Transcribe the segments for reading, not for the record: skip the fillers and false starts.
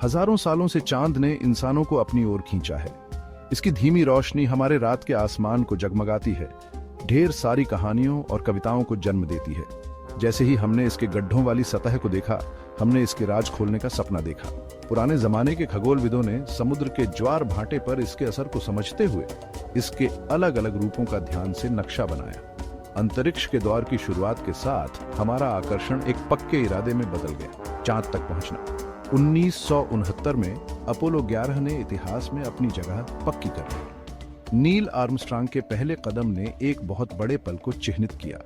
हजारों सालों से चांद ने इंसानों को अपनी ओर खींचा है। इसकी धीमी रोशनी हमारे रात के आसमान को जगमगाती है, ढेर सारी कहानियों और कविताओं को जन्म देती है। जैसे ही हमने इसके गड्ढों वाली सतह को देखा, हमने इसके राज खोलने का सपना देखा। पुराने जमाने के खगोलविदों ने समुद्र के ज्वार भाटे पर इसके असर को समझते हुए इसके अलग अलग रूपों का ध्यान से नक्शा बनाया। अंतरिक्ष के दौर की शुरुआत के साथ हमारा आकर्षण एक पक्के इरादे में बदल गया, चांद तक पहुंचना। 1969 में अपोलो 11 ने इतिहास में अपनी जगह पक्की कर ली। नील आर्मस्ट्रांग के पहले कदम ने एक बहुत बड़े पल को चिह्नित किया,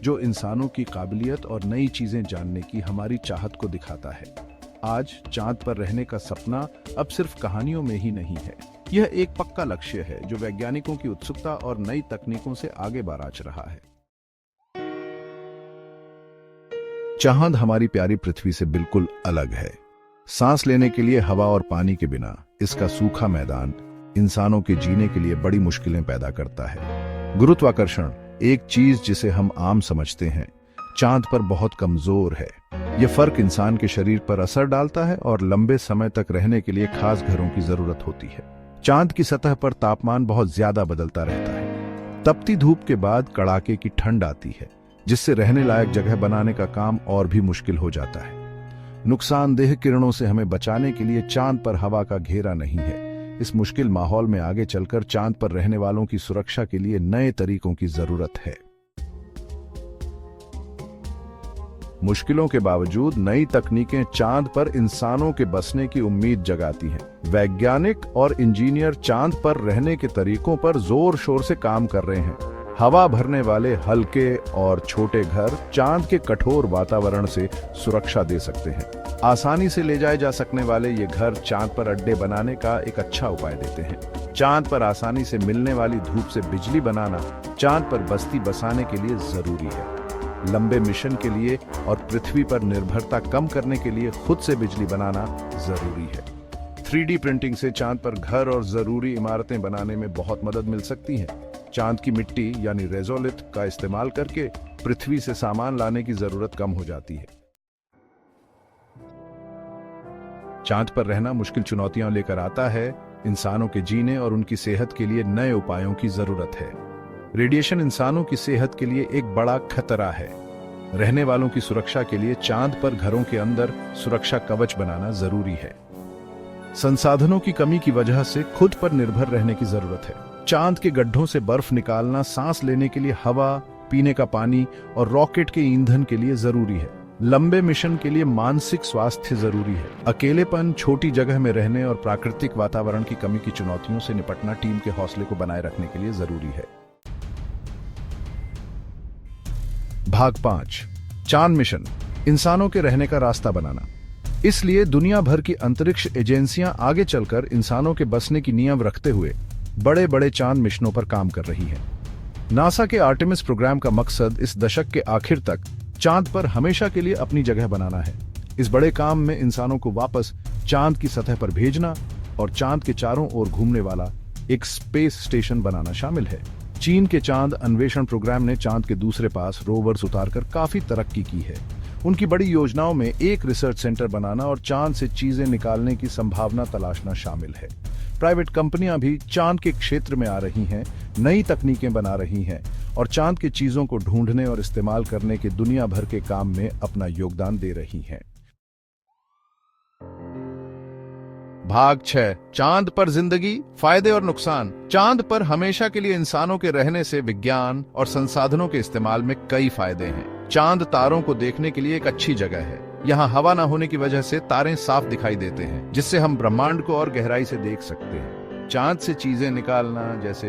जो इंसानों की काबिलियत और नई चीजें जानने की हमारी चाहत को दिखाता है। आज चांद पर रहने का सपना अब सिर्फ कहानियों में ही नहीं है, यह एक पक्का लक्ष्य है जो वैज्ञानिकों की उत्सुकता और नई तकनीकों से आगे बराच रहा है। चांद हमारी प्यारी पृथ्वी से बिल्कुल अलग है। सांस लेने के लिए हवा और पानी के बिना इसका सूखा मैदान इंसानों के जीने के लिए बड़ी मुश्किलें पैदा करता है। गुरुत्वाकर्षण, एक चीज जिसे हम आम समझते हैं, चांद पर बहुत कमजोर है। यह फर्क इंसान के शरीर पर असर डालता है और लंबे समय तक रहने के लिए खास घरों की जरूरत होती है। चांद की सतह पर तापमान बहुत ज्यादा बदलता रहता है। तपती धूप के बाद कड़ाके की ठंड आती है, जिससे रहने लायक जगह बनाने का काम और भी मुश्किल हो जाता है। नुकसानदेह किरणों से हमें बचाने के लिए चांद पर हवा का घेरा नहीं है। इस मुश्किल माहौल में आगे चलकर चांद पर रहने वालों की सुरक्षा के लिए नए तरीकों की जरूरत है। मुश्किलों के बावजूद नई तकनीकें चांद पर इंसानों के बसने की उम्मीद जगाती हैं। वैज्ञानिक और इंजीनियर चांद पर रहने के तरीकों पर जोर शोर से काम कर रहे हैं। हवा भरने वाले हल्के और छोटे घर चांद के कठोर वातावरण से सुरक्षा दे सकते हैं। आसानी से ले जाए जा सकने वाले ये घर चांद पर अड्डे बनाने का एक अच्छा उपाय देते हैं। चांद पर आसानी से मिलने वाली धूप से बिजली बनाना चांद पर बस्ती बसाने के लिए जरूरी है। लंबे मिशन के लिए और पृथ्वी पर निर्भरता कम करने के लिए खुद से बिजली बनाना जरूरी है। 3D प्रिंटिंग से चांद पर घर और जरूरी इमारतें बनाने में बहुत मदद मिल सकती है। चांद की मिट्टी यानी रेज़ोलिथ का इस्तेमाल करके पृथ्वी से सामान लाने की जरूरत कम हो जाती है। चांद पर रहना मुश्किल चुनौतियां लेकर आता है। इंसानों के जीने और उनकी सेहत के लिए नए उपायों की जरूरत है। रेडिएशन इंसानों की सेहत के लिए एक बड़ा खतरा है। रहने वालों की सुरक्षा के लिए चांद पर घरों के अंदर सुरक्षा कवच बनाना जरूरी है। संसाधनों की कमी की वजह से खुद पर निर्भर रहने की जरूरत है। चांद के गड्ढों से बर्फ निकालना सांस लेने के लिए हवा, पीने का पानी और रॉकेट के ईंधन के लिए जरूरी है। लंबे मिशन के लिए मानसिक स्वास्थ्य जरूरी है। अकेलेपन, छोटी जगह में रहने और प्राकृतिक वातावरण की कमी की चुनौतियों से निपटना टीम के हौसले को बनाए रखने के लिए जरूरी है। भाग 5, चांद मिशन, इंसानों के रहने का रास्ता बनाना। इसलिए दुनिया भर की अंतरिक्ष एजेंसियां आगे चलकर इंसानों के बसने की नींव रखते हुए बड़े बड़े चांद मिशनों पर काम कर रही है। नासा के आर्टेमिस प्रोग्राम का मकसद इस दशक के आखिर तक चांद पर हमेशा के लिए अपनी जगह बनाना है। इस बड़े काम में इंसानों को वापस चांद की सतह पर भेजना और चांद के चारों ओर घूमने वाला एक स्पेस स्टेशन बनाना शामिल है। चीन के चांद अन्वेषण प्रोग्राम ने चांद के दूसरे पास रोवर्स उतारकर काफी तरक्की की है। उनकी बड़ी योजनाओं में एक रिसर्च सेंटर बनाना और चांद से चीजें निकालने की संभावना तलाशना शामिल है। प्राइवेट कंपनियां भी चांद के क्षेत्र में आ रही हैं, नई तकनीकें बना रही हैं और चांद की चीजों को ढूंढने और इस्तेमाल करने के दुनिया भर के काम में अपना योगदान दे रही हैं। भाग 6, चांद पर जिंदगी, फायदे और नुकसान। चांद पर हमेशा के लिए इंसानों के रहने से विज्ञान और संसाधनों के इस्तेमाल में कई फायदे हैं। चांद तारों को देखने के लिए एक अच्छी जगह है। यहाँ हवा न होने की वजह से तारे साफ दिखाई देते हैं, जिससे हम ब्रह्मांड को और गहराई से देख सकते हैं। चांद से चीजें निकालना जैसे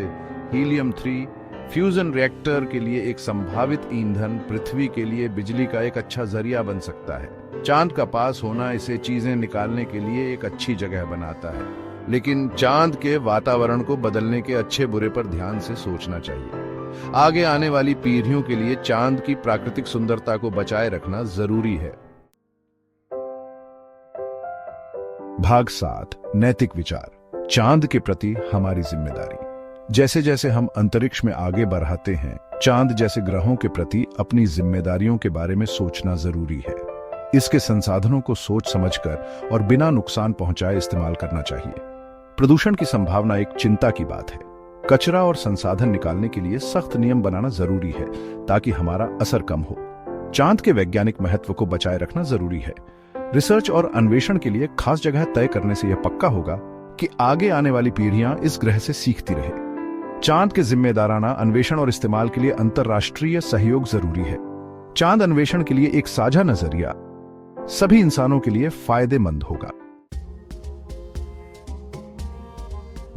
हीलियम 3 फ्यूजन रिएक्टर के लिए एक संभावित ईंधन पृथ्वी के लिए बिजली का एक अच्छा जरिया बन सकता है। चांद का पास होना इसे चीजें निकालने के लिए एक अच्छी जगह बनाता है, लेकिन चांद के वातावरण को बदलने के अच्छे बुरे पर ध्यान से सोचना चाहिए। आगे आने वाली पीढ़ियों के लिए चांद की प्राकृतिक सुंदरता को बचाए रखना जरूरी है। भाग 7, नैतिक विचार, चांद के प्रति हमारी जिम्मेदारी। जैसे जैसे हम अंतरिक्ष में आगे बढ़ते हैं, चांद जैसे ग्रहों के प्रति अपनी जिम्मेदारियों के बारे में सोचना जरूरी है। इसके संसाधनों को सोच समझकर और बिना नुकसान पहुंचाए इस्तेमाल करना चाहिए। प्रदूषण की संभावना एक चिंता की बात है। कचरा और संसाधन निकालने के लिए सख्त नियम बनाना जरूरी है ताकि हमारा असर कम हो। चांद के वैज्ञानिक महत्व को बचाए रखना जरूरी है। रिसर्च और अन्वेषण के लिए खास जगह तय करने से यह पक्का होगा कि आगे आने वाली पीढ़ियां इस ग्रह से सीखती रहे। चांद के जिम्मेदाराना अन्वेषण और इस्तेमाल के लिए अंतर्राष्ट्रीय सहयोग जरूरी है। चांद अन्वेषण के लिए एक साझा नजरिया सभी इंसानों के लिए फायदेमंद होगा।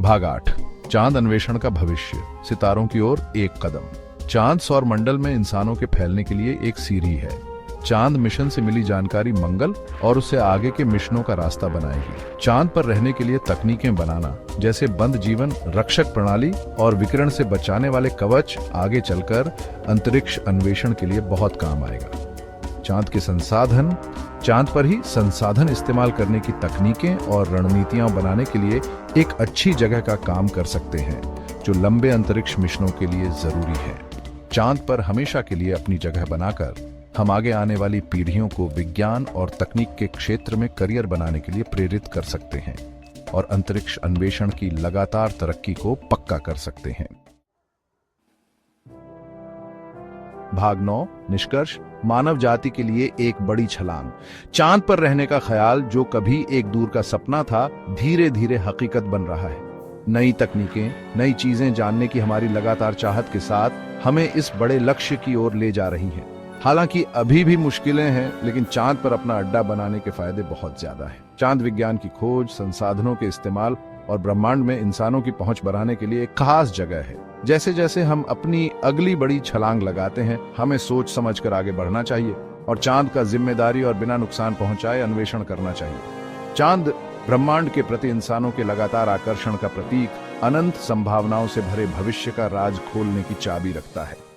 भाग 8, चांद अन्वेषण का भविष्य, सितारों की ओर एक कदम। चांद सौर मंडल में इंसानों के फैलने के लिए एक सीढ़ी है। चांद मिशन से मिली जानकारी मंगल और उससे आगे के मिशनों का रास्ता बनाएगी। चांद पर रहने के लिए तकनीकें बनाना, जैसे बंद जीवन रक्षक प्रणाली और विकिरण से बचाने वाले कवच, आगे चलकर अंतरिक्ष अन्वेषण के लिए बहुत काम आएगा। चांद के संसाधन, चांद पर ही संसाधन इस्तेमाल करने की तकनीकें और रणनीतियां बनाने के लिए एक अच्छी जगह का काम कर सकते हैं, जो लंबे अंतरिक्ष मिशनों के लिए जरूरी है। चांद पर हमेशा के लिए अपनी जगह बनाकर हम आगे आने वाली पीढ़ियों को विज्ञान और तकनीक के क्षेत्र में करियर बनाने के लिए प्रेरित कर सकते हैं और अंतरिक्ष अन्वेषण की लगातार तरक्की को पक्का कर सकते हैं। भाग 9, निष्कर्ष, मानव जाति के लिए एक बड़ी छलांग। चांद पर रहने का ख्याल, जो कभी एक दूर का सपना था, धीरे धीरे हकीकत बन रहा है। नई तकनीकें, नई चीजें जानने की हमारी लगातार चाहत के साथ हमें इस बड़े लक्ष्य की ओर ले जा रही हैं। हालांकि अभी भी मुश्किलें हैं, लेकिन चांद पर अपना अड्डा बनाने के फायदे बहुत ज्यादा हैं। चांद विज्ञान की खोज, संसाधनों के इस्तेमाल और ब्रह्मांड में इंसानों की पहुंच बढ़ाने के लिए एक खास जगह है। जैसे जैसे हम अपनी अगली बड़ी छलांग लगाते हैं, हमें सोच समझकर आगे बढ़ना चाहिए और चांद का जिम्मेदारी और बिना नुकसान पहुंचाए अन्वेषण करना चाहिए। चांद ब्रह्मांड के प्रति इंसानों के लगातार आकर्षण का प्रतीक, अनंत संभावनाओं से भरे भविष्य का राज खोलने की चाबी रखता है।